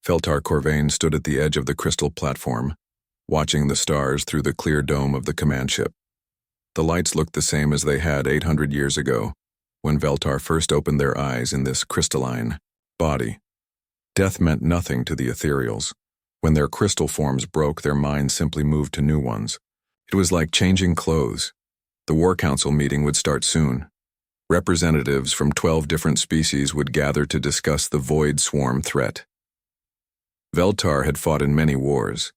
Feltar Corvain stood at the edge of the crystal platform, watching the stars through the clear dome of the command ship. The lights looked the same as they had 800 years ago, when Veltar first opened their eyes in this crystalline body. Death meant nothing to the ethereals. When their crystal forms broke, their minds simply moved to new ones. It was like changing clothes. The War Council meeting would start soon. Representatives from 12 different species would gather to discuss the Void Swarm threat. Veltar had fought in many wars,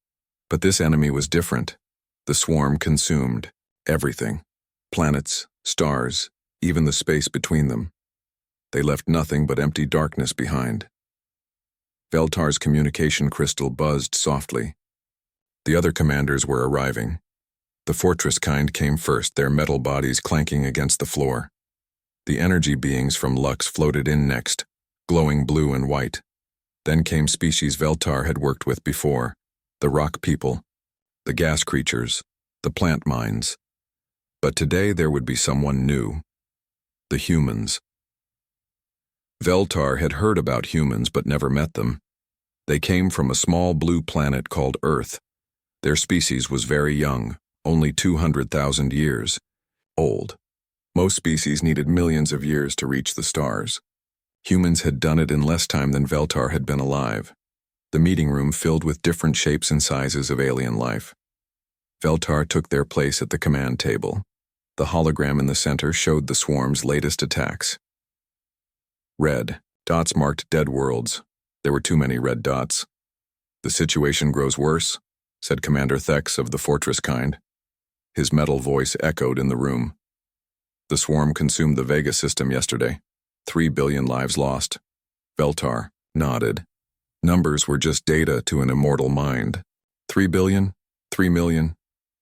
but this enemy was different. The swarm consumed everything. Planets, stars, even the space between them. They left nothing but empty darkness behind. Veltar's communication crystal buzzed softly. The other commanders were arriving. The fortress kind came first, their metal bodies clanking against the floor. The energy beings from Lux floated in next, glowing blue and white. Then came species Veltar had worked with before, the rock people, the gas creatures, the plant minds. But today there would be someone new. The humans. Veltar had heard about humans but never met them. They came from a small blue planet called Earth. Their species was very young, only 200,000 years old. Most species needed millions of years to reach the stars. Humans had done it in less time than Veltar had been alive. The meeting room filled with different shapes and sizes of alien life. Veltar took their place at the command table. The hologram in the center showed the swarm's latest attacks. Red dots marked dead worlds. There were too many red dots. "The situation grows worse," said Commander Thex of the Fortress kind. His metal voice echoed in the room. "The swarm consumed the Vega system yesterday. 3 billion lives lost." Veltar nodded. Numbers were just data to an immortal mind. 3 billion? 3 million?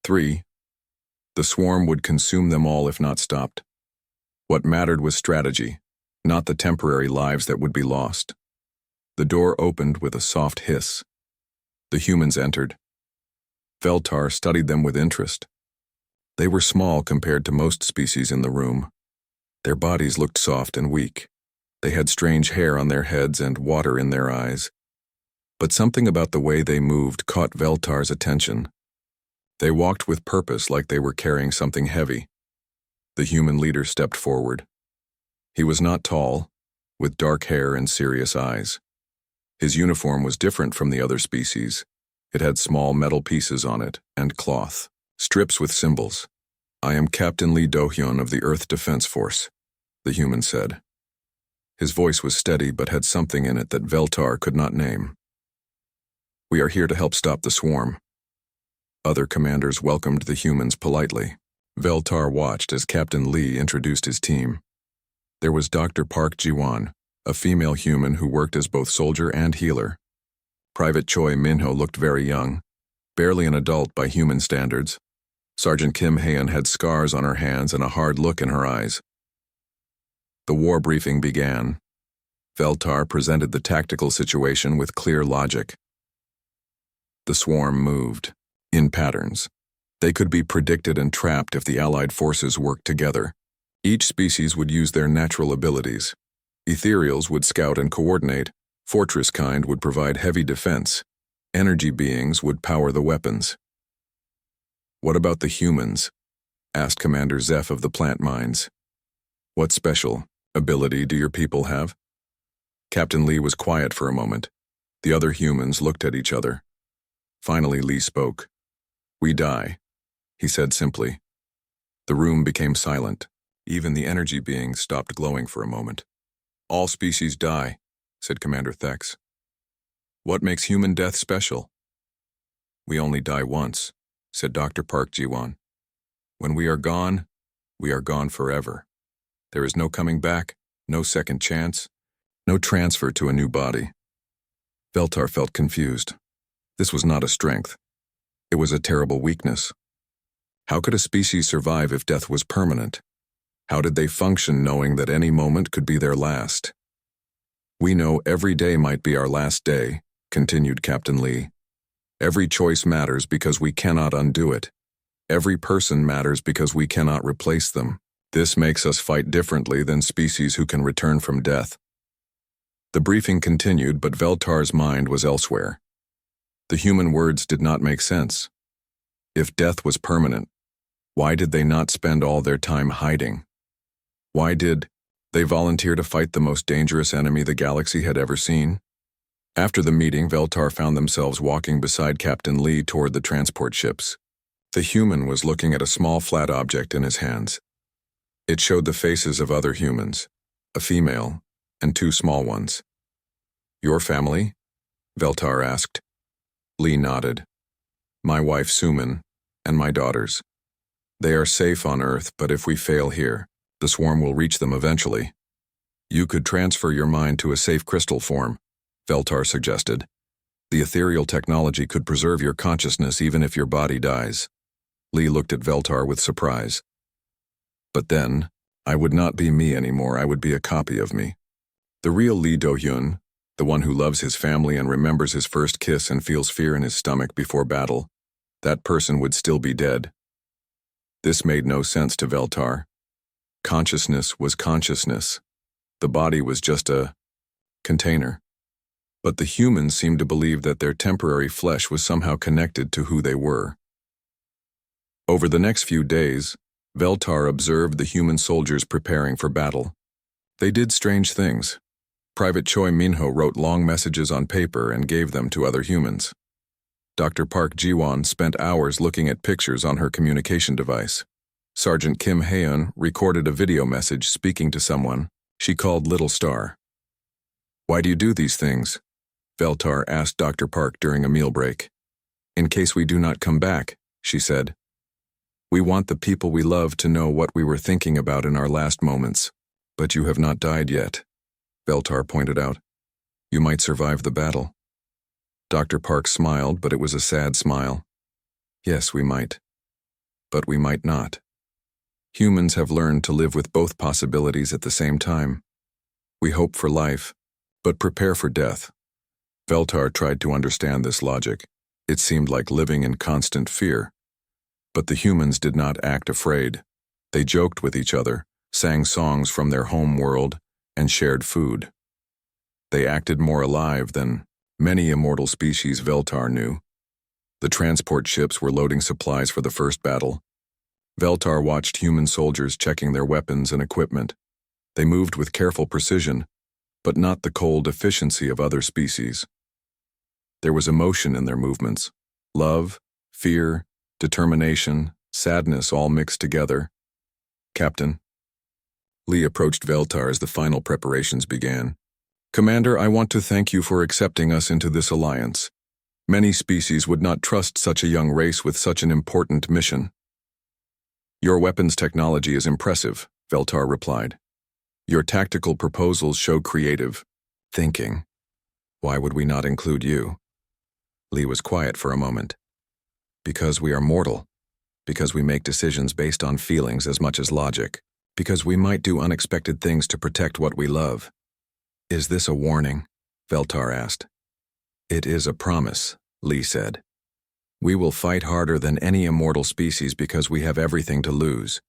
3. The swarm would consume them all if not stopped. What mattered was strategy, not the temporary lives that would be lost. The door opened with a soft hiss. The humans entered. Veltar studied them with interest. They were small compared to most species in the room. Their bodies looked soft and weak. They had strange hair on their heads and water in their eyes. But something about the way they moved caught Veltar's attention. They walked with purpose, like they were carrying something heavy. The human leader stepped forward. He was not tall, with dark hair and serious eyes. His uniform was different from the other species. It had small metal pieces on it and cloth, strips with symbols. "I am Captain Lee Do-hyun of the Earth Defense Force," the human said. His voice was steady but had something in it that Veltar could not name. "We are here to help stop the swarm." Other commanders welcomed the humans politely. Veltar watched as Captain Lee introduced his team. There was Dr. Park Ji-won, a female human who worked as both soldier and healer. Private Choi Minho looked very young, barely an adult by human standards. Sergeant Kim Haeun had scars on her hands and a hard look in her eyes. The war briefing began. Veltar presented the tactical situation with clear logic. The swarm moved, in patterns. They could be predicted and trapped if the Allied forces worked together. Each species would use their natural abilities. Ethereals would scout and coordinate. Fortress kind would provide heavy defense. Energy beings would power the weapons. "What about the humans?" asked Commander Zeph of the plant mines. "What special ability do your people have?" Captain Lee was quiet for a moment. The other humans looked at each other. Finally, Lee spoke. "We die," he said simply. The room became silent. Even the energy beings stopped glowing for a moment. "All species die," said Commander Thex. "What makes human death special?" "We only die once," said Dr. Park Ji-won. "When we are gone forever. There is no coming back, no second chance, no transfer to a new body." Veltar felt confused. This was not a strength. It was a terrible weakness. How could a species survive if death was permanent? How did they function knowing that any moment could be their last? "We know every day might be our last day," continued Captain Lee. "Every choice matters because we cannot undo it. Every person matters because we cannot replace them. This makes us fight differently than species who can return from death." The briefing continued, but Veltar's mind was elsewhere. The human words did not make sense. If death was permanent, why did they not spend all their time hiding? Why did they volunteer to fight the most dangerous enemy the galaxy had ever seen? After the meeting, Veltar found themselves walking beside Captain Lee toward the transport ships. The human was looking at a small flat object in his hands. It showed the faces of other humans, a female, and two small ones. "Your family?" Veltar asked. Lee nodded. "My wife Suman, and my daughters. They are safe on Earth, but if we fail here, the swarm will reach them eventually. You could transfer your mind to a safe crystal form," Veltar suggested. "The ethereal technology could preserve your consciousness even if your body dies." Lee looked at Veltar with surprise. "But then, I would not be me anymore, I would be a copy of me. The real Lee Do-hyun, the one who loves his family and remembers his first kiss and feels fear in his stomach before battle, that person would still be dead." This made no sense to Veltar. Consciousness was consciousness. The body was just a container. But the humans seemed to believe that their temporary flesh was somehow connected to who they were. Over the next few days, Veltar observed the human soldiers preparing for battle. They did strange things. Private Choi Minho wrote long messages on paper and gave them to other humans. Dr. Park Ji-won spent hours looking at pictures on her communication device. Sergeant Kim Haeun recorded a video message speaking to someone she called Little Star. "Why do you do these things?" Veltar asked Dr. Park during a meal break. "In case we do not come back," she said. "We want the people we love to know what we were thinking about in our last moments. But you have not died yet," Veltar pointed out. "You might survive the battle." Dr. Park smiled, but it was a sad smile. "Yes, we might. But we might not. Humans have learned to live with both possibilities at the same time. We hope for life, but prepare for death." Veltar tried to understand this logic. It seemed like living in constant fear. But the humans did not act afraid. They joked with each other, sang songs from their home world, and shared food. They acted more alive than many immortal species Veltar knew. The transport ships were loading supplies for the first battle. Veltar watched human soldiers checking their weapons and equipment. They moved with careful precision, but not the cold efficiency of other species. There was emotion in their movements. Love, fear, determination, sadness all mixed together. "Captain." Lee approached Veltar as the final preparations began. "Commander, I want to thank you for accepting us into this alliance. Many species would not trust such a young race with such an important mission." "Your weapons technology is impressive," Veltar replied. "Your tactical proposals show creative thinking. Why would we not include you?" Lee was quiet for a moment. "Because we are mortal. Because we make decisions based on feelings as much as logic. Because we might do unexpected things to protect what we love." "Is this a warning?" Veltar asked. "It is a promise," Lee said. "We will fight harder than any immortal species because we have everything to lose.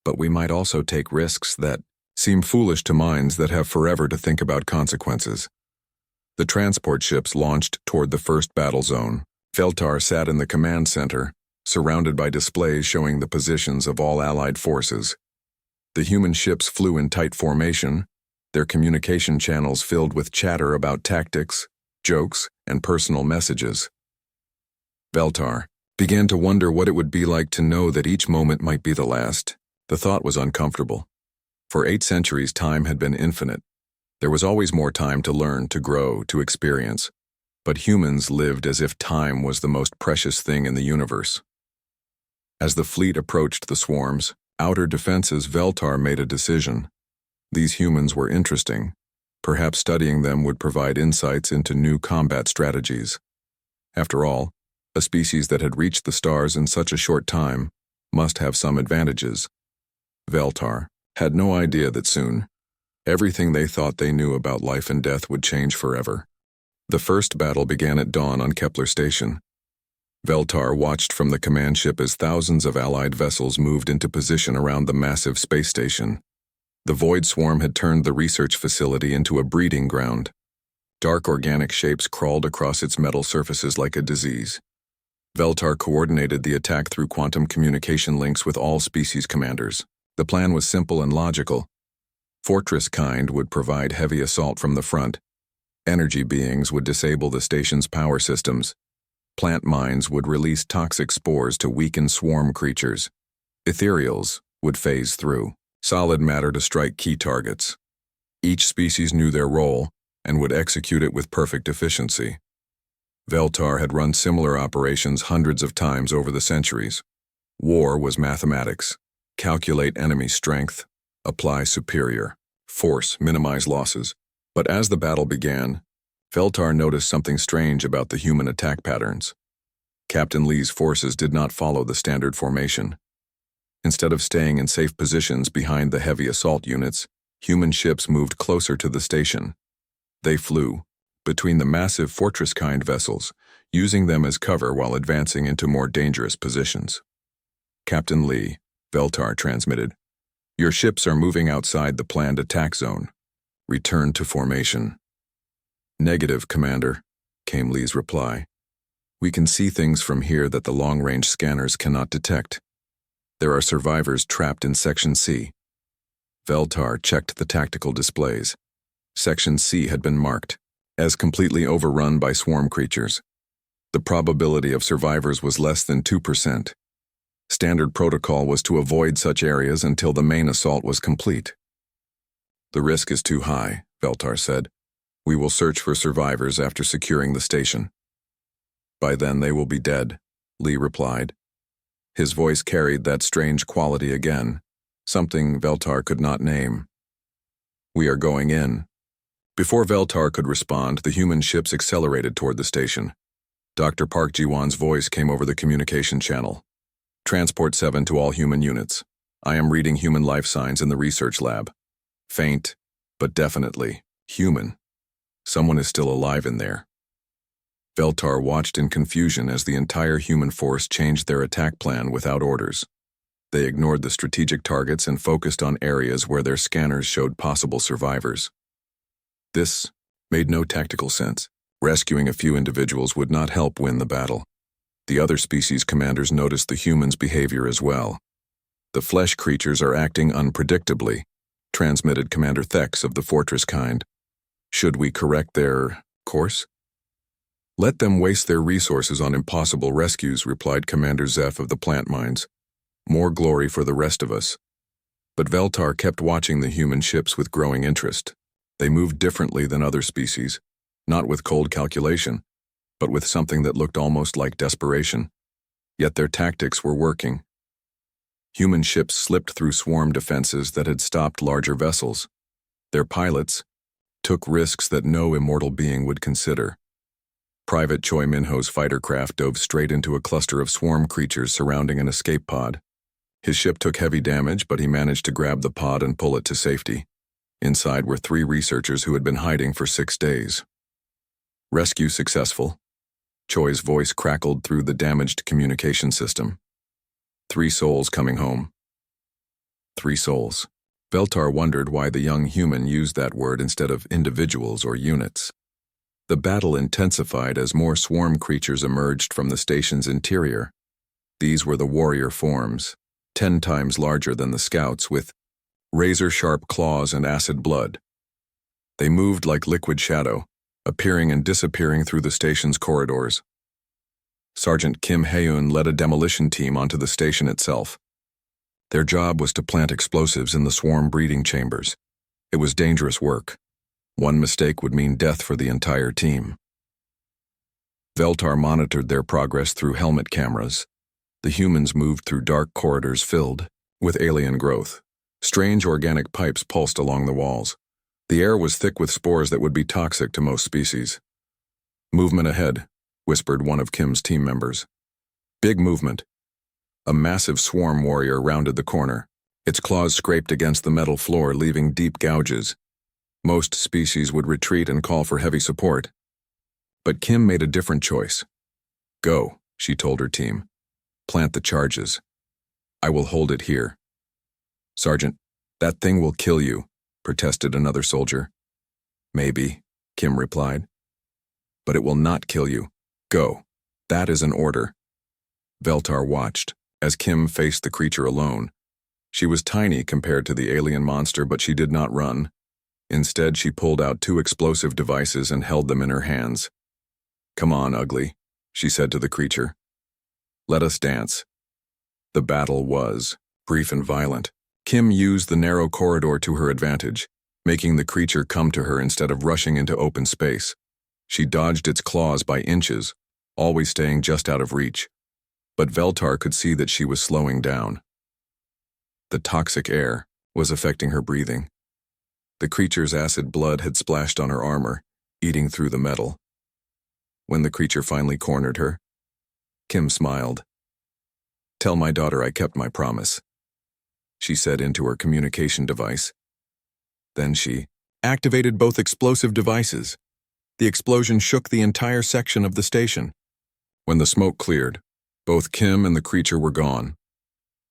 But we might also take risks that seem foolish to minds that have forever to think about consequences." The transport ships launched toward the first battle zone. Veltar sat in the command center, surrounded by displays showing the positions of all Allied forces. The human ships flew in tight formation, their communication channels filled with chatter about tactics, jokes, and personal messages. Veltar began to wonder what it would be like to know that each moment might be the last. The thought was uncomfortable. For 8 centuries, time had been infinite. There was always more time to learn, to grow, to experience. But humans lived as if time was the most precious thing in the universe. As the fleet approached the swarms, outer defenses, Veltar made a decision. These humans were interesting. Perhaps studying them would provide insights into new combat strategies. After all, a species that had reached the stars in such a short time must have some advantages. Veltar had no idea that soon, everything they thought they knew about life and death would change forever. The first battle began at dawn on Kepler Station. Veltar watched from the command ship as thousands of Allied vessels moved into position around the massive space station. The void swarm had turned the research facility into a breeding ground. Dark organic shapes crawled across its metal surfaces like a disease. Veltar coordinated the attack through quantum communication links with all species commanders. The plan was simple and logical. Fortress kind would provide heavy assault from the front. Energy beings would disable the station's power systems. Plant mines would release toxic spores to weaken swarm creatures. Ethereals would phase through solid matter to strike key targets. Each species knew their role and would execute it with perfect efficiency. Veltar had run similar operations hundreds of times over the centuries. War was mathematics. Calculate enemy strength, apply superior force, minimize losses. But as the battle began, Veltar noticed something strange about the human attack patterns. Captain Lee's forces did not follow the standard formation. Instead of staying in safe positions behind the heavy assault units, human ships moved closer to the station. They flew between the massive fortress-kind vessels, using them as cover while advancing into more dangerous positions. Captain Lee, Veltar transmitted, "Your ships are moving outside the planned attack zone. Return to formation." "Negative, Commander," came Lee's reply. "We can see things from here that the long-range scanners cannot detect. There are survivors trapped in Section C." Veltar checked the tactical displays. Section C had been marked as completely overrun by swarm creatures. The probability of survivors was less than 2%. Standard protocol was to avoid such areas until the main assault was complete. "The risk is too high," Veltar said. "We will search for survivors after securing the station." "By then they will be dead," Lee replied. His voice carried that strange quality again, something Veltar could not name. "We are going in." Before Veltar could respond, the human ships accelerated toward the station. Dr. Park Ji-won's voice came over the communication channel. "Transport 7 to all human units. I am reading human life signs in the research lab. Faint, but definitely human. Someone is still alive in there." Veltar watched in confusion as the entire human force changed their attack plan without orders. They ignored the strategic targets and focused on areas where their scanners showed possible survivors. This made no tactical sense. Rescuing a few individuals would not help win the battle. The other species commanders noticed the humans' behavior as well. "The flesh creatures are acting unpredictably," transmitted Commander Thex of the Fortress kind. "Should we correct their course?" "Let them waste their resources on impossible rescues," replied Commander Zeph of the plant mines. "More glory for the rest of us." But Veltar kept watching the human ships with growing interest. They moved differently than other species, not with cold calculation, but with something that looked almost like desperation. Yet their tactics were working. Human ships slipped through swarm defenses that had stopped larger vessels. Their pilots took risks that no immortal being would consider. Private Choi Min-ho's fighter craft dove straight into a cluster of swarm creatures surrounding an escape pod. His ship took heavy damage, but he managed to grab the pod and pull it to safety. Inside were 3 researchers who had been hiding for 6 days. "Rescue successful." Choi's voice crackled through the damaged communication system. 3 souls coming home." 3 souls. Veltar wondered why the young human used that word instead of individuals or units. The battle intensified as more swarm creatures emerged from the station's interior. These were the warrior forms, 10 times larger than the scouts, with razor-sharp claws and acid blood. They moved like liquid shadow, appearing and disappearing through the station's corridors. Sergeant Kim Hae-eun led a demolition team onto the station itself. Their job was to plant explosives in the swarm breeding chambers. It was dangerous work. One mistake would mean death for the entire team. Veltar monitored their progress through helmet cameras. The humans moved through dark corridors filled with alien growth. Strange organic pipes pulsed along the walls. The air was thick with spores that would be toxic to most species. "Movement ahead," whispered one of Kim's team members. "Big movement." A massive swarm warrior rounded the corner. Its claws scraped against the metal floor, leaving deep gouges. Most species would retreat and call for heavy support. But Kim made a different choice. "Go," she told her team. "Plant the charges. I will hold it here." "Sergeant, That thing will kill you, protested another soldier. Maybe, Kim replied. But it will not kill you. Go. That is an order. Veltar watched, as Kim faced the creature alone. She was tiny compared to the alien monster, but she did not run. Instead, she pulled out 2 explosive devices and held them in her hands. Come on, ugly, she said to the creature. Let us dance. The battle was brief and violent. Kim used the narrow corridor to her advantage, making the creature come to her instead of rushing into open space. She dodged its claws by inches, always staying just out of reach. But Veltar could see that she was slowing down. The toxic air was affecting her breathing. The creature's acid blood had splashed on her armor, eating through the metal. When the creature finally cornered her, Kim smiled. Tell my daughter I kept my promise, she said into her communication device. Then she activated both explosive devices. The explosion shook the entire section of the station. When the smoke cleared, both Kim and the creature were gone.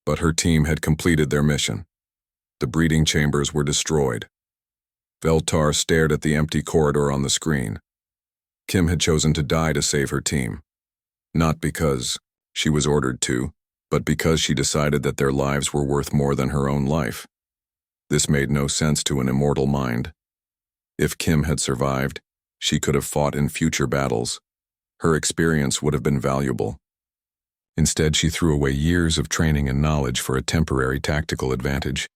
But her team had completed their mission. The breeding chambers were destroyed. Veltar stared at the empty corridor on the screen. Kim had chosen to die to save her team. Not because she was ordered to, but because she decided that their lives were worth more than her own life. This made no sense to an immortal mind. If Kim had survived, she could have fought in future battles. Her experience would have been valuable. Instead, she threw away years of training and knowledge for a temporary tactical advantage.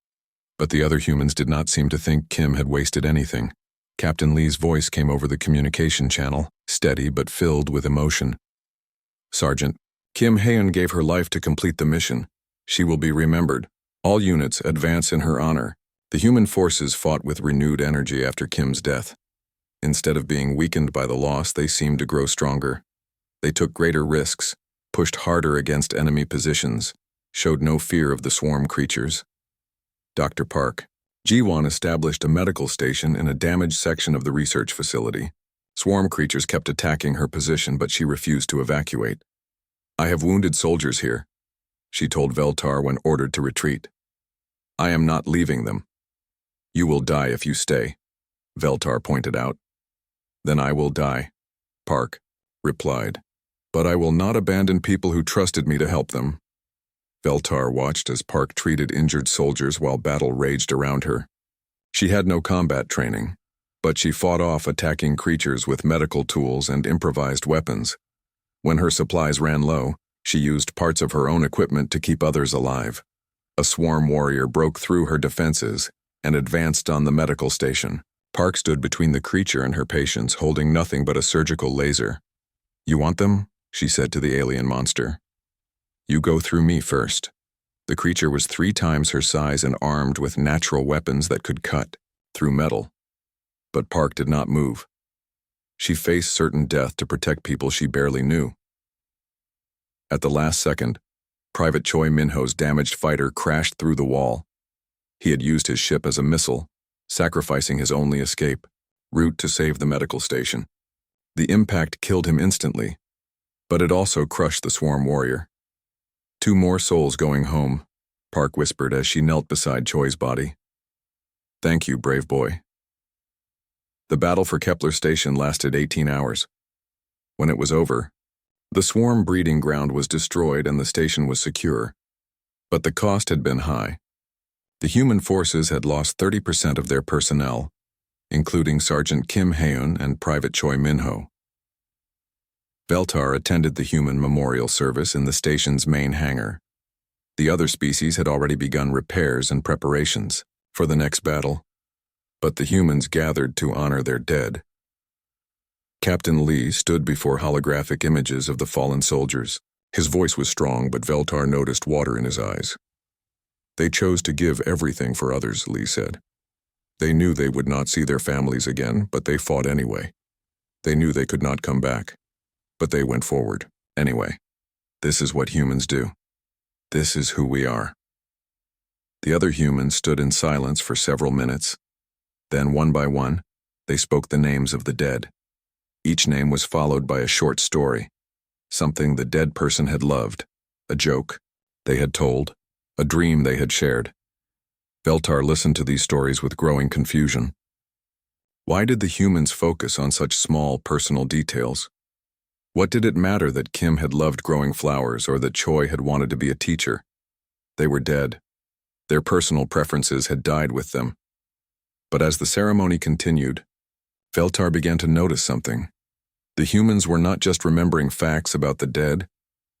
But the other humans did not seem to think Kim had wasted anything. Captain Lee's voice came over the communication channel, steady but filled with emotion. Sergeant, Kim Haeun gave her life to complete the mission. She will be remembered. All units advance in her honor. The human forces fought with renewed energy after Kim's death. Instead of being weakened by the loss, they seemed to grow stronger. They took greater risks, pushed harder against enemy positions, showed no fear of the swarm creatures. Dr. Park, Ji-won established a medical station in a damaged section of the research facility. Swarm creatures kept attacking her position, but she refused to evacuate. I have wounded soldiers here, she told Veltar when ordered to retreat. I am not leaving them. You will die if you stay, Veltar pointed out. Then I will die, Park replied. But I will not abandon people who trusted me to help them. Veltar watched as Park treated injured soldiers while battle raged around her. She had no combat training, but she fought off attacking creatures with medical tools and improvised weapons. When her supplies ran low, she used parts of her own equipment to keep others alive. A swarm warrior broke through her defenses and advanced on the medical station. Park stood between the creature and her patients, holding nothing but a surgical laser. You want them? She said to the alien monster. You go through me first. The creature was 3 times her size and armed with natural weapons that could cut through metal. But Park did not move. She faced certain death to protect people she barely knew. At the last second, Private Choi Min-ho's damaged fighter crashed through the wall. He had used his ship as a missile, sacrificing his only escape route to save the medical station. The impact killed him instantly, but it also crushed the swarm warrior. 2 more souls going home, Park whispered as she knelt beside Choi's body. Thank you, brave boy. The battle for Kepler Station lasted 18 hours. When it was over, the swarm breeding ground was destroyed and the station was secure. But the cost had been high. The human forces had lost 30% of their personnel, including Sergeant Kim Haeun and Private Choi Min-ho. Veltar attended the human memorial service in the station's main hangar. The other species had already begun repairs and preparations for the next battle, but the humans gathered to honor their dead. Captain Lee stood before holographic images of the fallen soldiers. His voice was strong, but Veltar noticed water in his eyes. They chose to give everything for others, Lee said. They knew they would not see their families again, but they fought anyway. They knew they could not come back, but they went forward anyway. This is what humans do. This is who we are. The other humans stood in silence for several minutes. Then, one by one, they spoke the names of the dead. Each name was followed by a short story, something the dead person had loved, a joke they had told, a dream they had shared. Veltar listened to these stories with growing confusion. Why did the humans focus on such small, personal details? What did it matter that Kim had loved growing flowers or that Choi had wanted to be a teacher? They were dead. Their personal preferences had died with them. But as the ceremony continued, Veltar began to notice something. The humans were not just remembering facts about the dead,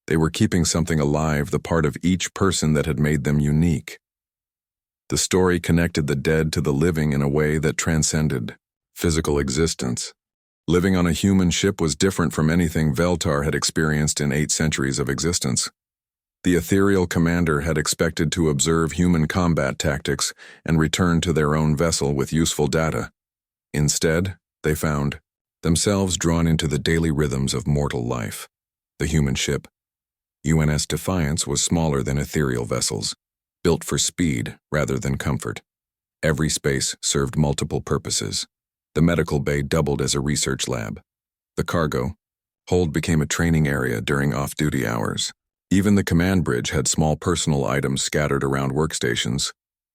they were keeping something alive, the part of each person that had made them unique. The story connected the dead to the living in a way that transcended physical existence. Living on a human ship was different from anything Veltar had experienced in 8 centuries of existence. The ethereal commander had expected to observe human combat tactics and return to their own vessel with useful data. Instead, they found themselves drawn into the daily rhythms of mortal life. The human ship, UNS Defiance, was smaller than ethereal vessels, built for speed rather than comfort. Every space served multiple purposes. The medical bay doubled as a research lab. The cargo hold became a training area during off-duty hours. Even the command bridge had small personal items scattered around workstations: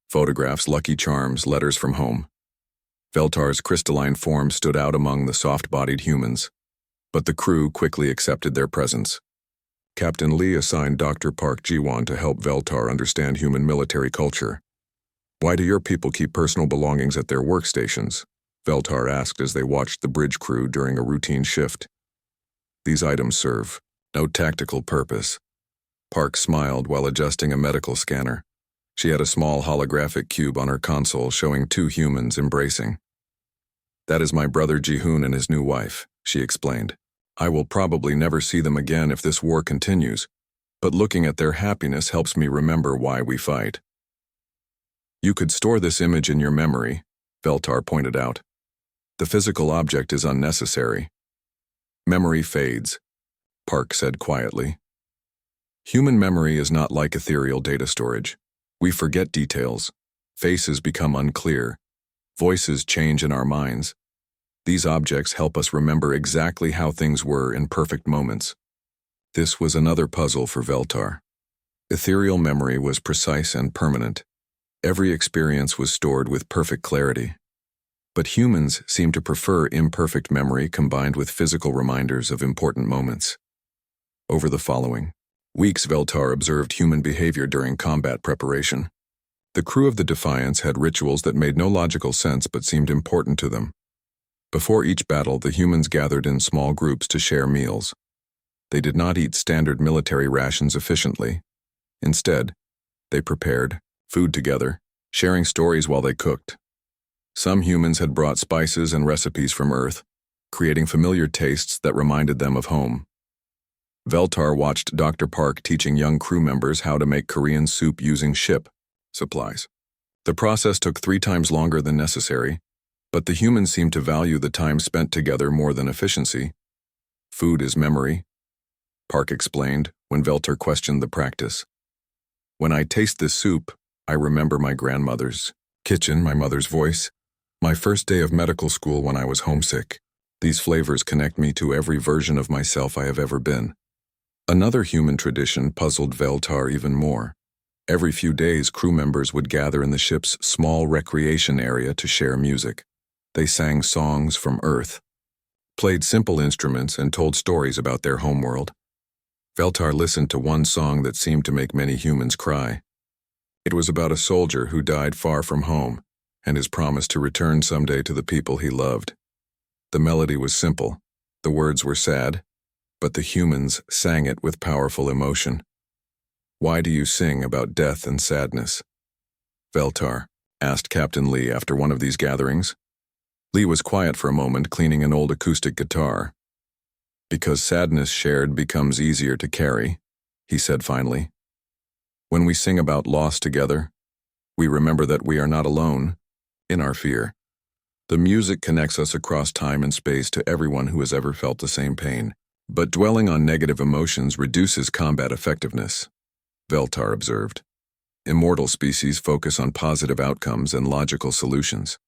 photographs, lucky charms, letters from home. Veltar's crystalline form stood out among the soft-bodied humans, but the crew quickly accepted their presence. Captain Lee assigned Dr. Park Jiwon to help Veltar understand human military culture. "Why do your people keep personal belongings at their workstations?" Veltar asked as they watched the bridge crew during a routine shift. "These items serve no tactical purpose." Park smiled while adjusting a medical scanner. She had a small holographic cube on her console showing 2 humans embracing. "That is my brother Ji-hoon and his new wife," she explained. "I will probably never see them again if this war continues, but looking at their happiness helps me remember why we fight." "You could store this image in your memory," Veltar pointed out. "The physical object is unnecessary." "Memory fades," Park said quietly. "Human memory is not like ethereal data storage. We forget details. Faces become unclear. Voices change in our minds. These objects help us remember exactly how things were in perfect moments." This was another puzzle for Veltar. Ethereal memory was precise and permanent. Every experience was stored with perfect clarity. But humans seem to prefer imperfect memory combined with physical reminders of important moments. Over the following weeks, Veltar observed human behavior during combat preparation. The crew of the Defiance had rituals that made no logical sense but seemed important to them. Before each battle, the humans gathered in small groups to share meals. They did not eat standard military rations efficiently. Instead, they prepared food together, sharing stories while they cooked. Some humans had brought spices and recipes from Earth, creating familiar tastes that reminded them of home. Veltar watched Dr. Park teaching young crew members how to make Korean soup using ship supplies. The process took 3 times longer than necessary, but the humans seemed to value the time spent together more than efficiency. "Food is memory," Park explained when Veltar questioned the practice. "When I taste this soup, I remember my grandmother's kitchen, my mother's voice, my first day of medical school when I was homesick. These flavors connect me to every version of myself I have ever been." Another human tradition puzzled Veltar even more. Every few days, crew members would gather in the ship's small recreation area to share music. They sang songs from Earth, played simple instruments, and told stories about their homeworld. Veltar listened to one song that seemed to make many humans cry. It was about a soldier who died far from home and his promise to return someday to the people he loved. The melody was simple, the words were sad, but the humans sang it with powerful emotion. "Why do you sing about death and sadness?" Veltar asked Captain Lee after one of these gatherings. Lee was quiet for a moment, cleaning an old acoustic guitar. "Because sadness shared becomes easier to carry," he said finally. "When we sing about loss together, we remember that we are not alone in our fear. The music connects us across time and space to everyone who has ever felt the same pain. But dwelling on negative emotions reduces combat effectiveness," Veltar observed. "Immortal species focus on positive outcomes and logical solutions."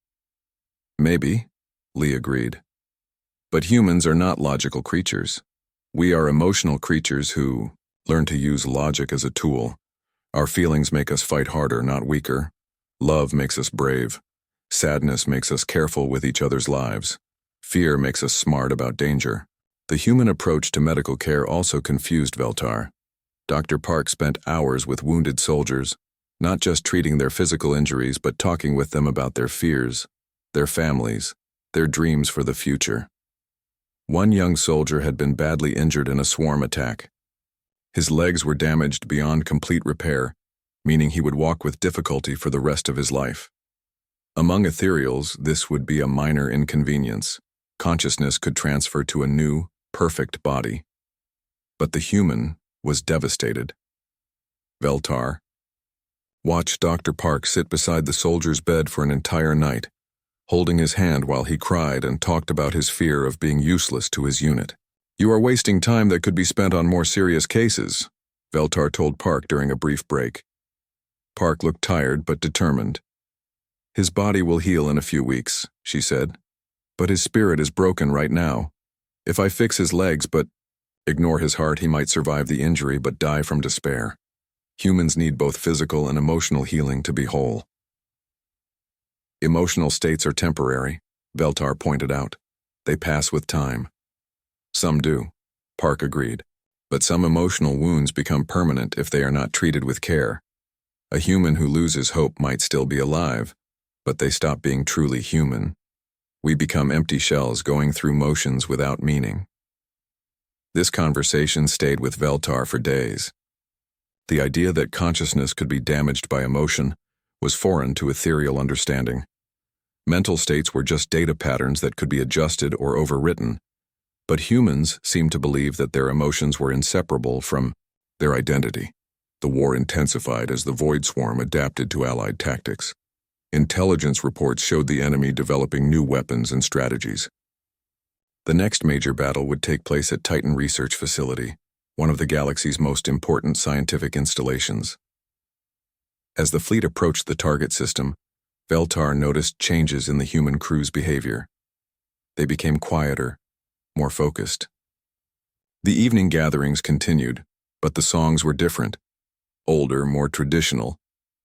"Maybe," Lee agreed. "But humans are not logical creatures. We are emotional creatures who learn to use logic as a tool. Our feelings make us fight harder, not weaker. Love makes us brave. Sadness makes us careful with each other's lives. Fear makes us smart about danger. The human approach to medical care also confused Veltar. Dr. Park spent hours with wounded soldiers, not just treating their physical injuries but talking with them about their fears, their families, their dreams for the future. One young soldier had been badly injured in a swarm attack. His legs were damaged beyond complete repair, meaning he would walk with difficulty for the rest of his life. Among ethereals, this would be a minor inconvenience. Consciousness could transfer to a new, perfect body. But the human was devastated. Veltar watched Dr. Park sit beside the soldier's bed for an entire night, holding his hand while he cried and talked about his fear of being useless to his unit. "You are wasting time that could be spent on more serious cases," Veltar told Park during a brief break. Park looked tired but determined. "His body will heal in a few weeks," she said. "But his spirit is broken right now. If I fix his legs but ignore his heart, he might survive the injury but die from despair. Humans need both physical and emotional healing to be whole." "Emotional states are temporary," Veltar pointed out. "They pass with time." "Some do," Park agreed. "But some emotional wounds become permanent if they are not treated with care. A human who loses hope might still be alive, but they stop being truly human. We become empty shells going through motions without meaning." This conversation stayed with Veltar for days. The idea that consciousness could be damaged by emotion was foreign to ethereal understanding. Mental states were just data patterns that could be adjusted or overwritten, but humans seemed to believe that their emotions were inseparable from their identity. The war intensified as the Void Swarm adapted to Allied tactics. Intelligence reports showed the enemy developing new weapons and strategies. The next major battle would take place at Titan Research Facility, one of the galaxy's most important scientific installations. As the fleet approached the target system, Veltar noticed changes in the human crew's behavior. They became quieter, more focused. The evening gatherings continued, but the songs were different. Older, more traditional,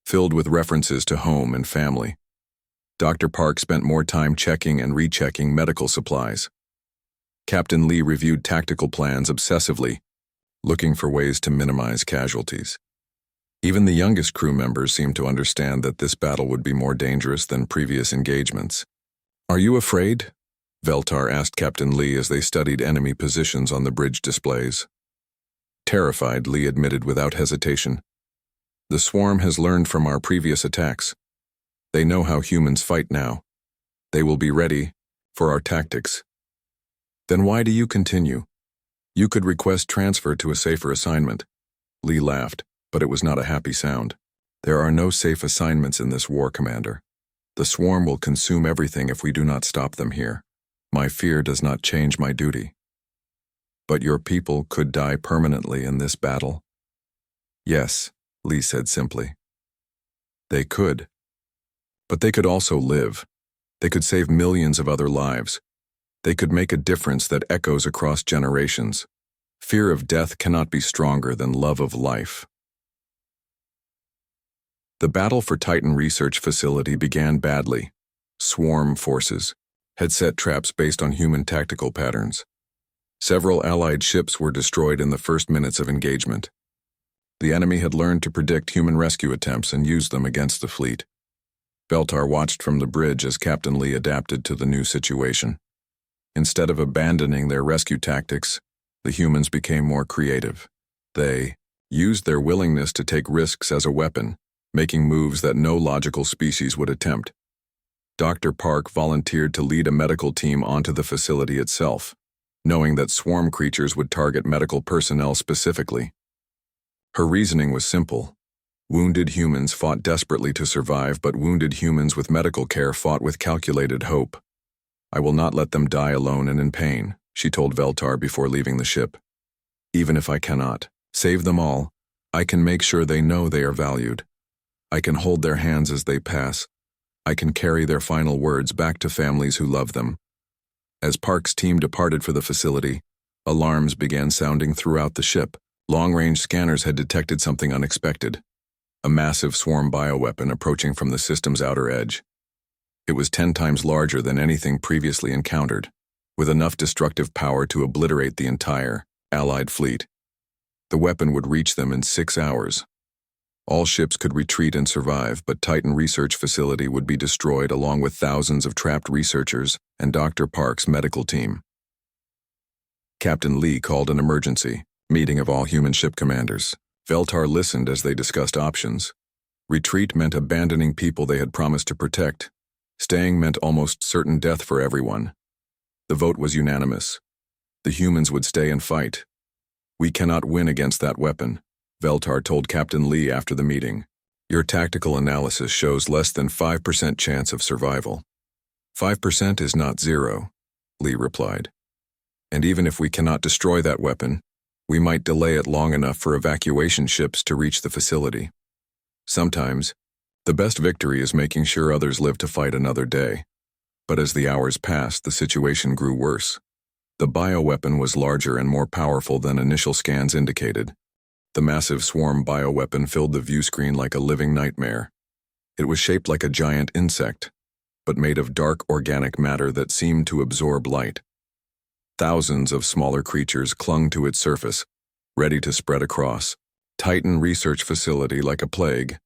filled with references to home and family. Dr. Park spent more time checking and rechecking medical supplies. Captain Lee reviewed tactical plans obsessively, looking for ways to minimize casualties. Even the youngest crew members seemed to understand that this battle would be more dangerous than previous engagements. "Are you afraid?" Veltar asked Captain Lee as they studied enemy positions on the bridge displays. "Terrified," Lee admitted without hesitation. "The swarm has learned from our previous attacks. They know how humans fight now. They will be ready for our tactics." "Then why do you continue? You could request transfer to a safer assignment." Lee laughed, but it was not a happy sound. "There are no safe assignments in this war, Commander. The swarm will consume everything if we do not stop them here. My fear does not change my duty." "But your people could die permanently in this battle." "Yes," Lee said simply. "They could. But they could also live. They could save millions of other lives. They could make a difference that echoes across generations. Fear of death cannot be stronger than love of life." The battle for Titan Research Facility began badly. Swarm forces had set traps based on human tactical patterns. Several Allied ships were destroyed in the first minutes of engagement. The enemy had learned to predict human rescue attempts and used them against the fleet. Veltar watched from the bridge as Captain Lee adapted to the new situation. Instead of abandoning their rescue tactics, the humans became more creative. They used their willingness to take risks as a weapon, making moves that no logical species would attempt. Dr. Park volunteered to lead a medical team onto the facility itself, knowing that swarm creatures would target medical personnel specifically. Her reasoning was simple. Wounded humans fought desperately to survive, but wounded humans with medical care fought with calculated hope. "I will not let them die alone and in pain," she told Veltar before leaving the ship. "Even if I cannot save them all, I can make sure they know they are valued. I can hold their hands as they pass. I can carry their final words back to families who love them." As Park's team departed for the facility, alarms began sounding throughout the ship. Long-range scanners had detected something unexpected. a massive swarm bioweapon approaching from the system's outer edge. It was 10 times larger than anything previously encountered, with enough destructive power to obliterate the entire Allied fleet. The weapon would reach them in 6 hours. All ships could retreat and survive, but Titan Research Facility would be destroyed along with thousands of trapped researchers and Dr. Park's medical team. Captain Lee called an emergency meeting of all human ship commanders. Veltar listened as they discussed options. Retreat meant abandoning people they had promised to protect. Staying meant almost certain death for everyone. The vote was unanimous. The humans would stay and fight. "We cannot win against that weapon," Veltar told Captain Lee after the meeting. "Your tactical analysis shows less than 5% chance of survival." 5% is not zero, Lee replied. "And even if we cannot destroy that weapon, we might delay it long enough for evacuation ships to reach the facility. Sometimes, the best victory is making sure others live to fight another day." But as the hours passed, the situation grew worse. The bioweapon was larger and more powerful than initial scans indicated. The massive swarm bioweapon filled the view screen like a living nightmare. It was shaped like a giant insect, but made of dark organic matter that seemed to absorb light. Thousands of smaller creatures clung to its surface, ready to spread across. Titan Research Facility like a plague.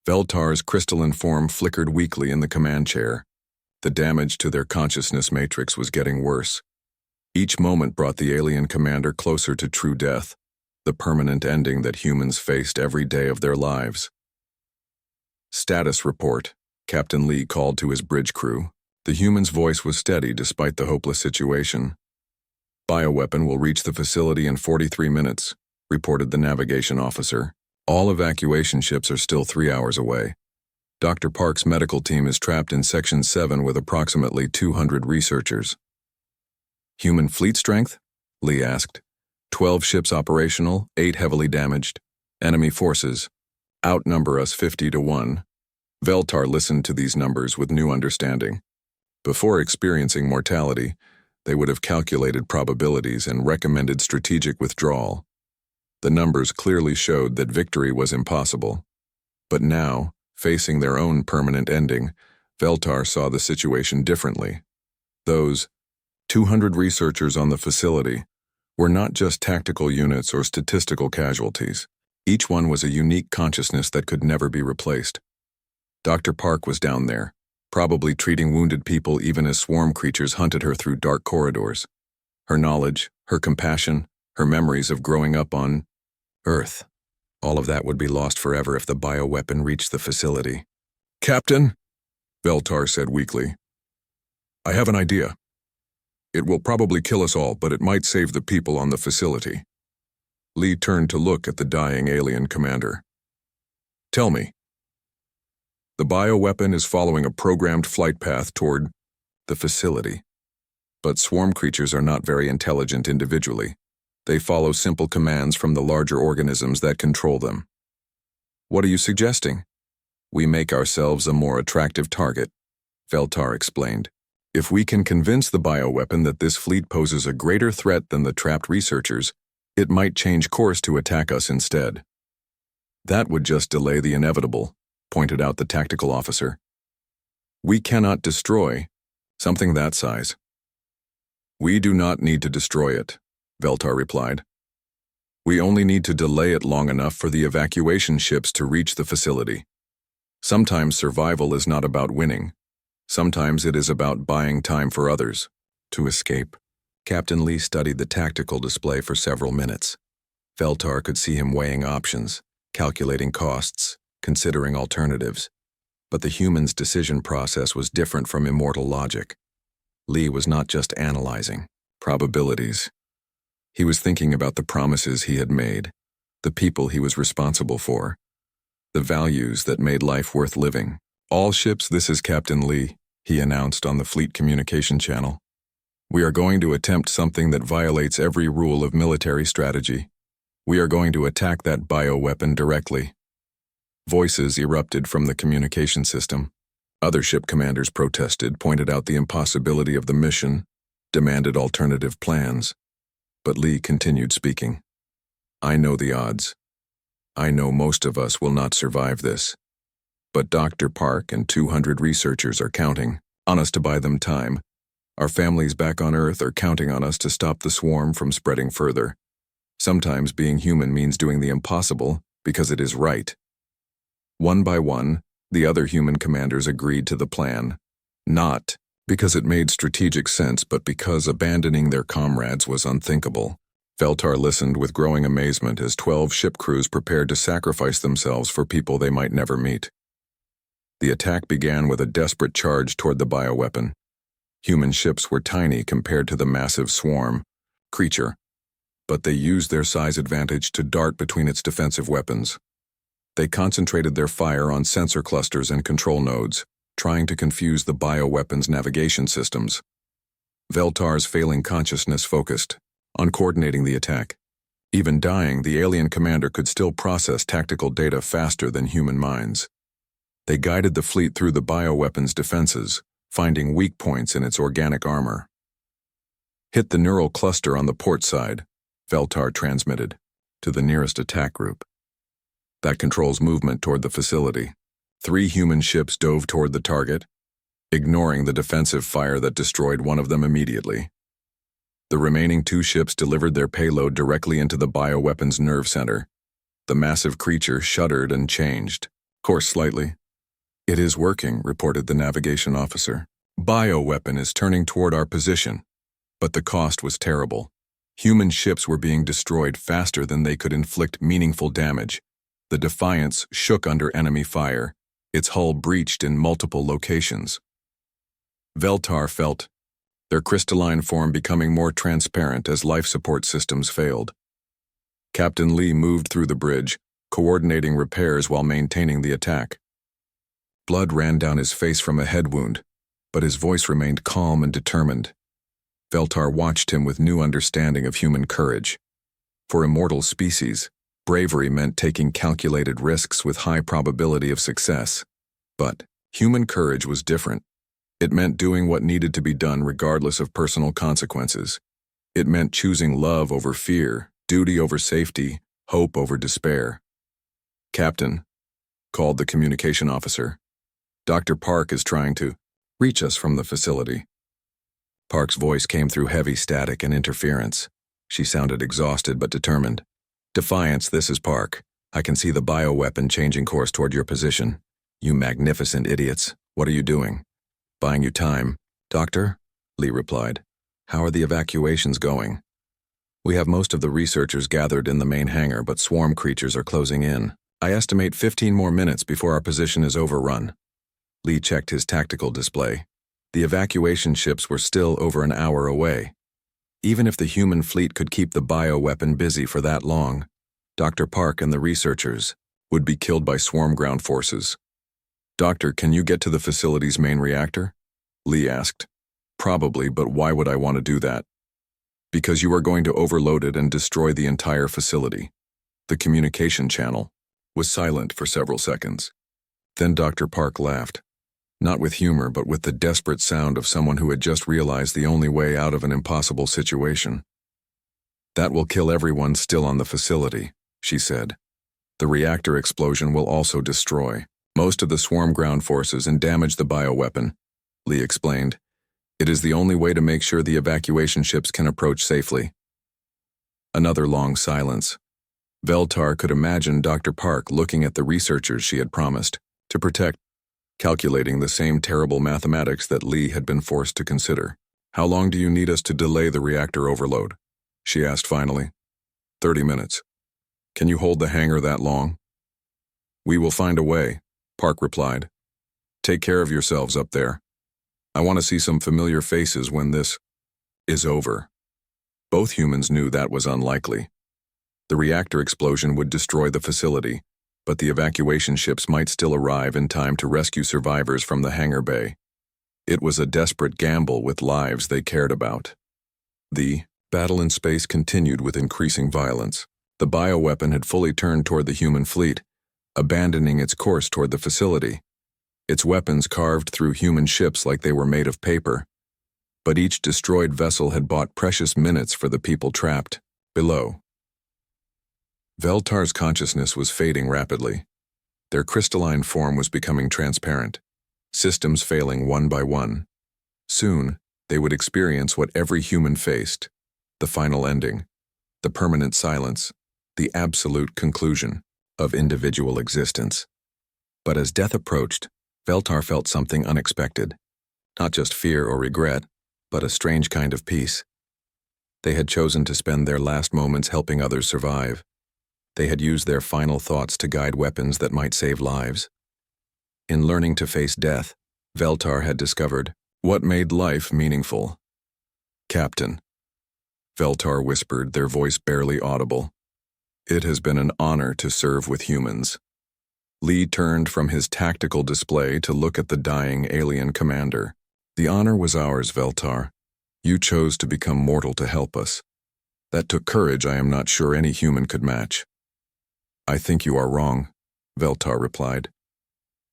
Veltar's crystalline form flickered weakly in the command chair. The damage to their consciousness matrix was getting worse. Each moment brought the alien commander closer to true death, the permanent ending that humans faced every day of their lives. "Status report," Captain Lee called to his bridge crew. The human's voice was steady despite the hopeless situation. "Bioweapon will reach the facility in 43 minutes, reported the navigation officer. "All evacuation ships are still 3 hours away. Dr. Park's medical team is trapped in Section 7 with approximately 200 researchers." "Human fleet strength?" Lee asked. 12 ships operational, 8 heavily damaged. Enemy forces outnumber us 50 to 1. Veltar listened to these numbers with new understanding. Before experiencing mortality, they would have calculated probabilities and recommended strategic withdrawal. The numbers clearly showed that victory was impossible. But now, facing their own permanent ending, Veltar saw the situation differently. Those 200 researchers on the facility were not just tactical units or statistical casualties. Each one was a unique consciousness that could never be replaced. Dr. Park was down there, probably treating wounded people even as swarm creatures hunted her through dark corridors. Her knowledge, her compassion, her memories of growing up on Earth. All of that would be lost forever if the bioweapon reached the facility. "Captain," Veltar said weakly, "I have an idea. It will probably kill us all, but it might save the people on the facility." Lee turned to look at the dying alien commander. "Tell me." "The bioweapon is following a programmed flight path toward the facility. But swarm creatures are not very intelligent individually. They follow simple commands from the larger organisms that control them." "What are you suggesting?" "We make ourselves a more attractive target," Veltar explained. "If we can convince the bioweapon that this fleet poses a greater threat than the trapped researchers, it might change course to attack us instead." "That would just delay the inevitable," pointed out the tactical officer. "We cannot destroy something that size." "We do not need to destroy it," Veltar replied. "We only need to delay it long enough for the evacuation ships to reach the facility. Sometimes survival is not about winning. Sometimes it is about buying time for others to escape." Captain Lee studied the tactical display for several minutes. Veltar could see him weighing options, calculating costs, considering alternatives. But the human's decision process was different from immortal logic. Lee was not just analyzing probabilities. He was thinking about the promises he had made, the people he was responsible for, the values that made life worth living. "All ships, this is Captain Lee," he announced on the fleet communication channel. "We are going to attempt something that violates every rule of military strategy. We are going to attack that bioweapon directly." Voices erupted from the communication system. Other ship commanders protested, pointed out the impossibility of the mission, demanded alternative plans. But Lee continued speaking. "I know the odds. I know most of us will not survive this. But Dr. Park and 200 researchers are counting on us to buy them time. Our families back on Earth are counting on us to stop the swarm from spreading further. Sometimes being human means doing the impossible because it is right. One by one, the other human commanders agreed to the plan. Not because it made strategic sense, but because abandoning their comrades was unthinkable. Veltar listened with growing amazement as 12 ship crews prepared to sacrifice themselves for people they might never meet. The attack began with a desperate charge toward the bioweapon. Human ships were tiny compared to the massive swarm creature, but they used their size advantage to dart between its defensive weapons. They concentrated their fire on sensor clusters and control nodes, trying to confuse the bioweapon's navigation systems. Veltar's failing consciousness focused on coordinating the attack. Even dying, the alien commander could still process tactical data faster than human minds. They guided the fleet through the bioweapon's defenses, finding weak points in its organic armor. Hit the neural cluster on the port side, Veltar transmitted, to the nearest attack group. That controls movement toward the facility. 3 human ships dove toward the target, ignoring the defensive fire that destroyed one of them immediately. The remaining 2 ships delivered their payload directly into the bioweapon's nerve center. The massive creature shuddered and changed course slightly. "It is working," reported the navigation officer. "Bioweapon is turning toward our position." But the cost was terrible. Human ships were being destroyed faster than they could inflict meaningful damage. The Defiance shook under enemy fire, its hull breached in multiple locations. Veltar felt their crystalline form becoming more transparent as life support systems failed. Captain Lee moved through the bridge, coordinating repairs while maintaining the attack. Blood ran down his face from a head wound, but his voice remained calm and determined. Veltar watched him with new understanding of human courage. For immortal species, bravery meant taking calculated risks with high probability of success. But human courage was different. It meant doing what needed to be done regardless of personal consequences. It meant choosing love over fear, duty over safety, hope over despair. "Captain," called the communication officer, "Dr. Park is trying to reach us from the facility." Park's voice came through heavy static and interference. She sounded exhausted but determined. "Defiance, this is Park. I can see the bioweapon changing course toward your position. You magnificent idiots. What are you doing?" "Buying you time." "Doctor?" Lee replied. "How are the evacuations going?" "We have most of the researchers gathered in the main hangar, but swarm creatures are closing in. I estimate 15 more minutes before our position is overrun." Lee checked his tactical display. The evacuation ships were still over an hour away. Even if the human fleet could keep the bioweapon busy for that long, Dr. Park and the researchers would be killed by swarm ground forces. "Doctor, can you get to the facility's main reactor?" Lee asked. "Probably, but why would I want to do that?" "Because you are going to overload it and destroy the entire facility." The communication channel was silent for several seconds. Then Dr. Park laughed. Not with humor, but with the desperate sound of someone who had just realized the only way out of an impossible situation. "That will kill everyone still on the facility," she said. "The reactor explosion will also destroy most of the swarm ground forces and damage the bioweapon," Lee explained. "It is the only way to make sure the evacuation ships can approach safely." Another long silence. Veltar could imagine Dr. Park looking at the researchers she had promised to protect, calculating the same terrible mathematics that Lee had been forced to consider. "How long do you need us to delay the reactor overload?" she asked finally. 30 minutes. "Can you hold the hangar that long?" "We will find a way," Park replied. "Take care of yourselves up there. I want to see some familiar faces when this is over." Both humans knew that was unlikely. The reactor explosion would destroy the facility, but the evacuation ships might still arrive in time to rescue survivors from the hangar bay. It was a desperate gamble with lives they cared about. The battle in space continued with increasing violence. The bioweapon had fully turned toward the human fleet, abandoning its course toward the facility. Its weapons carved through human ships like they were made of paper. But each destroyed vessel had bought precious minutes for the people trapped below. Veltar's consciousness was fading rapidly. Their crystalline form was becoming transparent, systems failing one by one. Soon, they would experience what every human faced: the final ending, the permanent silence, the absolute conclusion of individual existence. But as death approached, Veltar felt something unexpected. Not just fear or regret, but a strange kind of peace. They had chosen to spend their last moments helping others survive. They had used their final thoughts to guide weapons that might save lives. In learning to face death, Veltar had discovered what made life meaningful. "Captain," Veltar whispered, their voice barely audible. "It has been an honor to serve with humans." Lee turned from his tactical display to look at the dying alien commander. "The honor was ours, Veltar. You chose to become mortal to help us. That took courage I am not sure any human could match." "I think you are wrong," Veltar replied.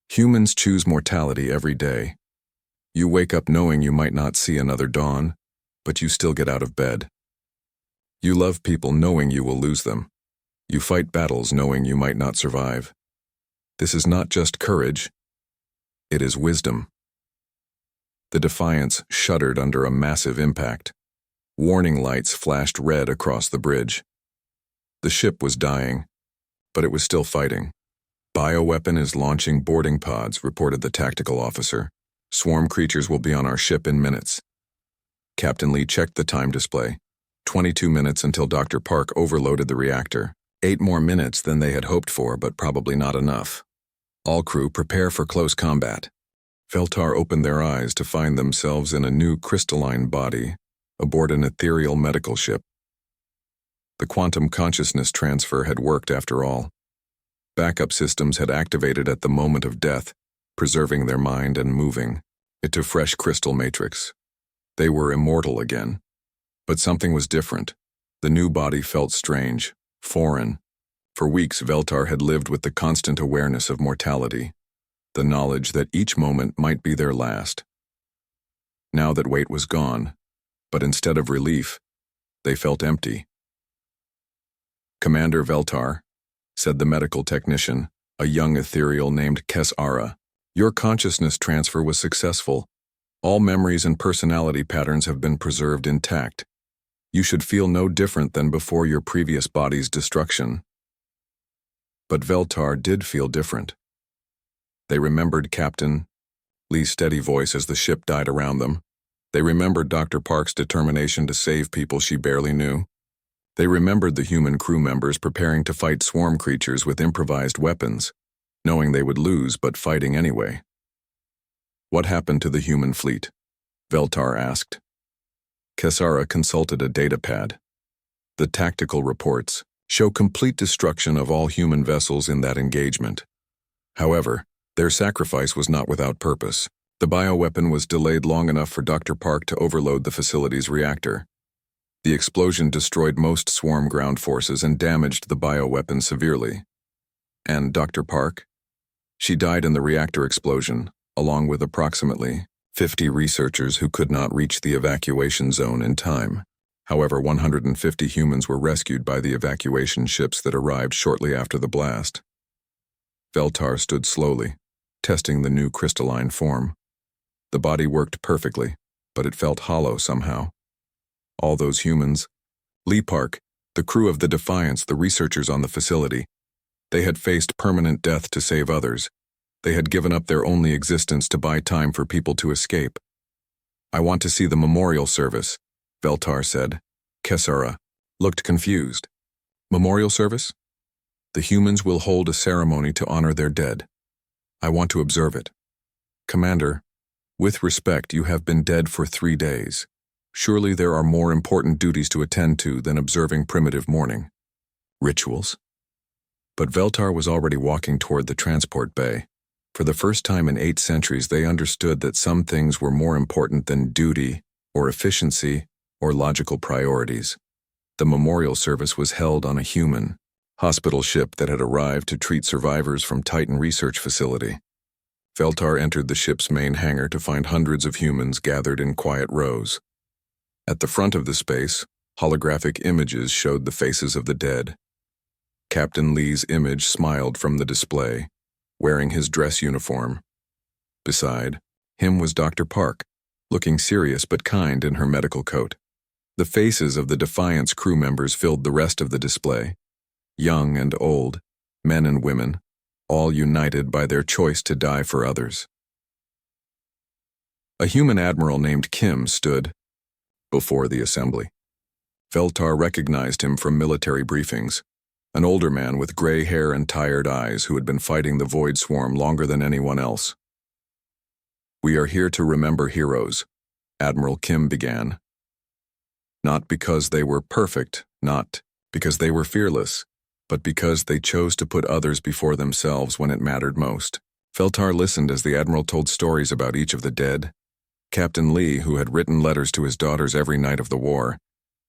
"Humans choose mortality every day. You wake up knowing you might not see another dawn, but you still get out of bed. You love people knowing you will lose them. You fight battles knowing you might not survive. This is not just courage, it is wisdom." The Defiance shuddered under a massive impact. Warning lights flashed red across the bridge. The ship was dying, but it was still fighting. "Bioweapon is launching boarding pods," reported the tactical officer. "Swarm creatures will be on our ship in minutes." Captain Lee checked the time display. 22 minutes until Dr. Park overloaded the reactor. 8 more minutes than they had hoped for, but probably not enough. "All crew prepare for close combat." Veltar opened their eyes to find themselves in a new crystalline body aboard an ethereal medical ship. The quantum consciousness transfer had worked after all. Backup systems had activated at the moment of death, preserving their mind and moving into fresh crystal matrix. They were immortal again. But something was different. The new body felt strange, foreign. For weeks, Veltar had lived with the constant awareness of mortality, the knowledge that each moment might be their last. Now that weight was gone, but instead of relief, they felt empty. "Commander Veltar," said the medical technician, a young ethereal named Kesara, "your consciousness transfer was successful. All memories and personality patterns have been preserved intact. You should feel no different than before your previous body's destruction." But Veltar did feel different. They remembered Captain Lee's steady voice as the ship died around them. They remembered Dr. Park's determination to save people she barely knew. They remembered the human crew members preparing to fight swarm creatures with improvised weapons, knowing they would lose but fighting anyway. "What happened to the human fleet?" Veltar asked. Kesara consulted a datapad. "The tactical reports show complete destruction of all human vessels in that engagement. However, their sacrifice was not without purpose. The bioweapon was delayed long enough for Dr. Park to overload the facility's reactor. The explosion destroyed most swarm ground forces and damaged the bioweapon severely. And Dr. Park? She died in the reactor explosion, along with approximately 50 researchers who could not reach the evacuation zone in time. However, 150 humans were rescued by the evacuation ships that arrived shortly after the blast." Veltar stood slowly, testing the new crystalline form. The body worked perfectly, but it felt hollow somehow. All those humans, Lee Park, the crew of the Defiance, the researchers on the facility, they had faced permanent death to save others. They had given up their only existence to buy time for people to escape. "I want to see the memorial service," Veltar said. Kesara looked confused. "Memorial service? The humans will hold a ceremony to honor their dead. I want to observe it." "Commander, with respect, you have been dead for 3 days. Surely there are more important duties to attend to than observing primitive mourning." "Rituals?" But Veltar was already walking toward the transport bay. For the first time in 8 centuries, they understood that some things were more important than duty, or efficiency, or logical priorities. The memorial service was held on a human hospital ship that had arrived to treat survivors from Titan Research Facility. Veltar entered the ship's main hangar to find hundreds of humans gathered in quiet rows. At the front of the space, holographic images showed the faces of the dead. Captain Lee's image smiled from the display, wearing his dress uniform. Beside him was Dr. Park, looking serious but kind in her medical coat. The faces of the Defiance crew members filled the rest of the display. Young and old, men and women, all united by their choice to die for others. A human admiral named Kim stood before the assembly. Veltar recognized him from military briefings, an older man with gray hair and tired eyes who had been fighting the Void Swarm longer than anyone else. "We are here to remember heroes," Admiral Kim began. "Not because they were perfect, not because they were fearless, but because they chose to put others before themselves when it mattered most." Veltar listened as the Admiral told stories about each of the dead. Captain Lee, who had written letters to his daughters every night of the war,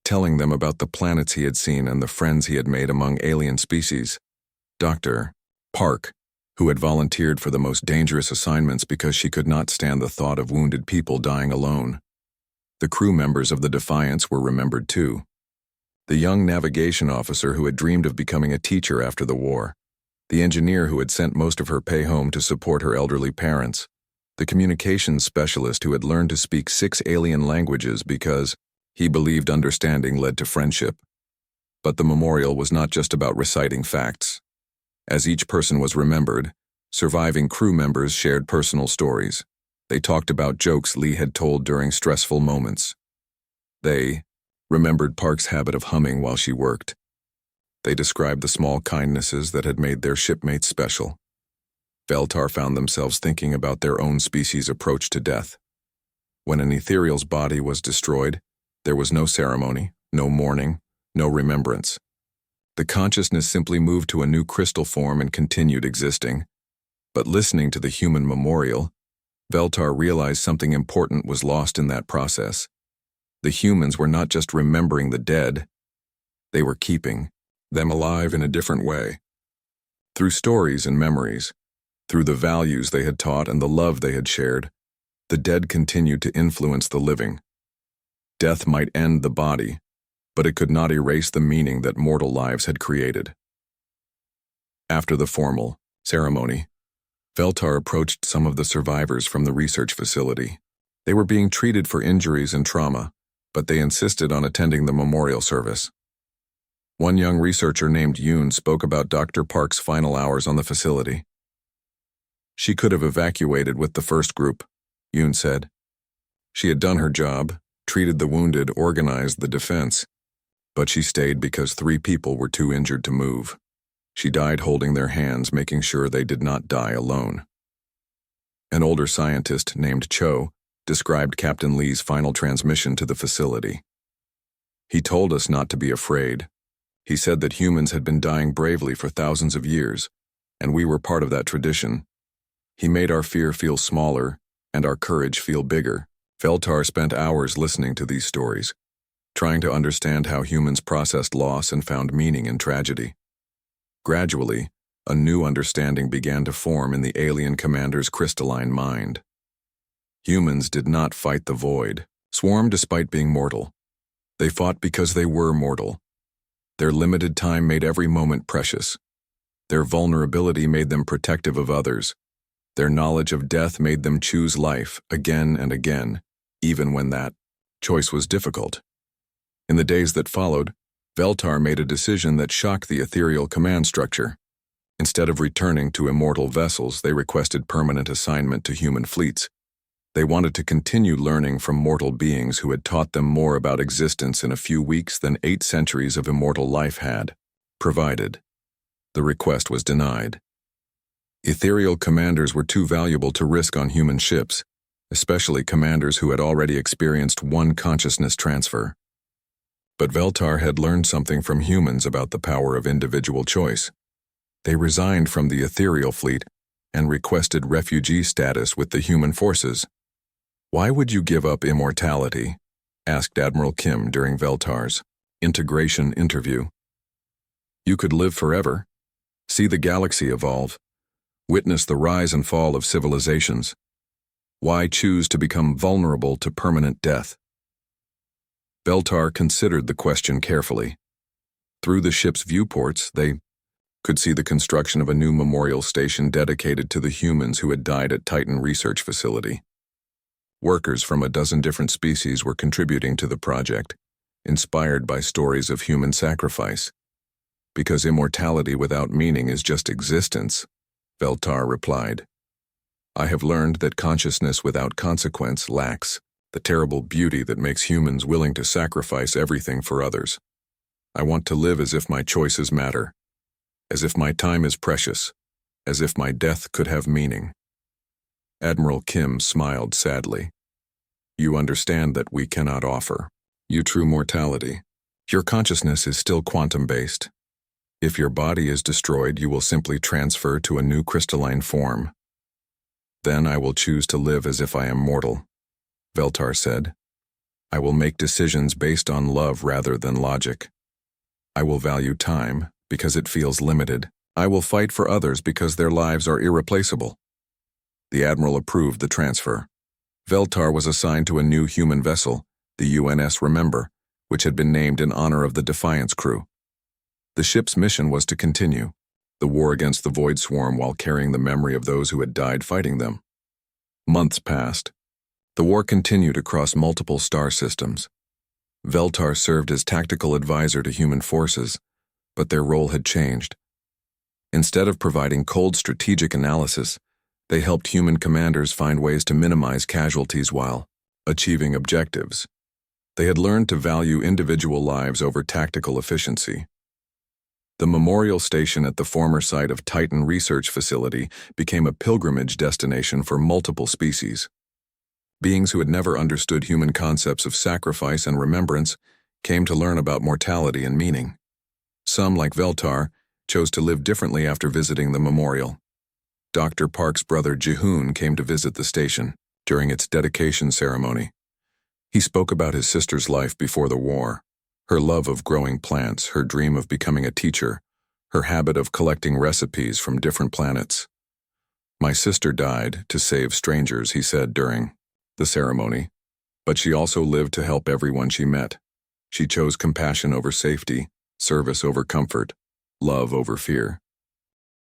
telling them about the planets he had seen and the friends he had made among alien species. Dr. Park, who had volunteered for the most dangerous assignments because she could not stand the thought of wounded people dying alone. The crew members of the Defiance were remembered too. The young navigation officer who had dreamed of becoming a teacher after the war. The engineer who had sent most of her pay home to support her elderly parents. The communications specialist who had learned to speak 6 alien languages because he believed understanding led to friendship. But the memorial was not just about reciting facts. As each person was remembered, surviving crew members shared personal stories. They talked about jokes Lee had told during stressful moments. They remembered Park's habit of humming while she worked. They described the small kindnesses that had made their shipmates special. Veltar found themselves thinking about their own species' approach to death. When an ethereal's body was destroyed, there was no ceremony, no mourning, no remembrance. The consciousness simply moved to a new crystal form and continued existing. But listening to the human memorial, Veltar realized something important was lost in that process. The humans were not just remembering the dead, they were keeping them alive in a different way. Through stories and memories, through the values they had taught and the love they had shared, the dead continued to influence the living. Death might end the body, but it could not erase the meaning that mortal lives had created. After the formal ceremony, Veltar approached some of the survivors from the research facility. They were being treated for injuries and trauma, but they insisted on attending the memorial service. One young researcher named Yoon spoke about Dr. Park's final hours on the facility. "She could have evacuated with the first group," Yoon said. "She had done her job, treated the wounded, organized the defense, but she stayed because 3 people were too injured to move. She died holding their hands, making sure they did not die alone." An older scientist named Cho described Captain Lee's final transmission to the facility. "He told us not to be afraid. He said that humans had been dying bravely for thousands of years, and we were part of that tradition. He made our fear feel smaller and our courage feel bigger." Veltar spent hours listening to these stories, trying to understand how humans processed loss and found meaning in tragedy. Gradually, a new understanding began to form in the alien commander's crystalline mind. Humans did not fight the void, swarm despite being mortal. They fought because they were mortal. Their limited time made every moment precious. Their vulnerability made them protective of others. Their knowledge of death made them choose life again and again, even when that choice was difficult. In the days that followed, Veltar made a decision that shocked the ethereal command structure. Instead of returning to immortal vessels, they requested permanent assignment to human fleets. They wanted to continue learning from mortal beings who had taught them more about existence in a few weeks than 8 centuries of immortal life had provided. The request was denied. Ethereal commanders were too valuable to risk on human ships, especially commanders who had already experienced one consciousness transfer. But Veltar had learned something from humans about the power of individual choice. They resigned from the ethereal fleet and requested refugee status with the human forces. "Why would you give up immortality?" asked Admiral Kim during Veltar's integration interview. "You could live forever, see the galaxy evolve, witness the rise and fall of civilizations. Why choose to become vulnerable to permanent death?" Veltar considered the question carefully. Through the ship's viewports, they could see the construction of a new memorial station dedicated to the humans who had died at Titan Research Facility. Workers from a dozen different species were contributing to the project, inspired by stories of human sacrifice. Because immortality without meaning is just existence, Veltar replied. I have learned that consciousness without consequence lacks the terrible beauty that makes humans willing to sacrifice everything for others. I want to live as if my choices matter, as if my time is precious, as if my death could have meaning. Admiral Kim smiled sadly. You understand that we cannot offer you true mortality. Your consciousness is still quantum-based. If your body is destroyed, you will simply transfer to a new crystalline form. Then I will choose to live as if I am mortal, Veltar said. I will make decisions based on love rather than logic. I will value time because it feels limited. I will fight for others because their lives are irreplaceable. The Admiral approved the transfer. Veltar was assigned to a new human vessel, the UNS Remember, which had been named in honor of the Defiance crew. The ship's mission was to continue the war against the Void Swarm while carrying the memory of those who had died fighting them. Months passed. The war continued across multiple star systems. Veltar served as tactical advisor to human forces, but their role had changed. Instead of providing cold strategic analysis, they helped human commanders find ways to minimize casualties while achieving objectives. They had learned to value individual lives over tactical efficiency. The memorial station at the former site of Titan Research Facility became a pilgrimage destination for multiple species. Beings who had never understood human concepts of sacrifice and remembrance came to learn about mortality and meaning. Some, like Veltar, chose to live differently after visiting the memorial. Dr. Park's brother Jihoon came to visit the station during its dedication ceremony. He spoke about his sister's life before the war, her love of growing plants, her dream of becoming a teacher, her habit of collecting recipes from different planets. My sister died to save strangers, he said during the ceremony, but she also lived to help everyone she met. She chose compassion over safety, service over comfort, love over fear.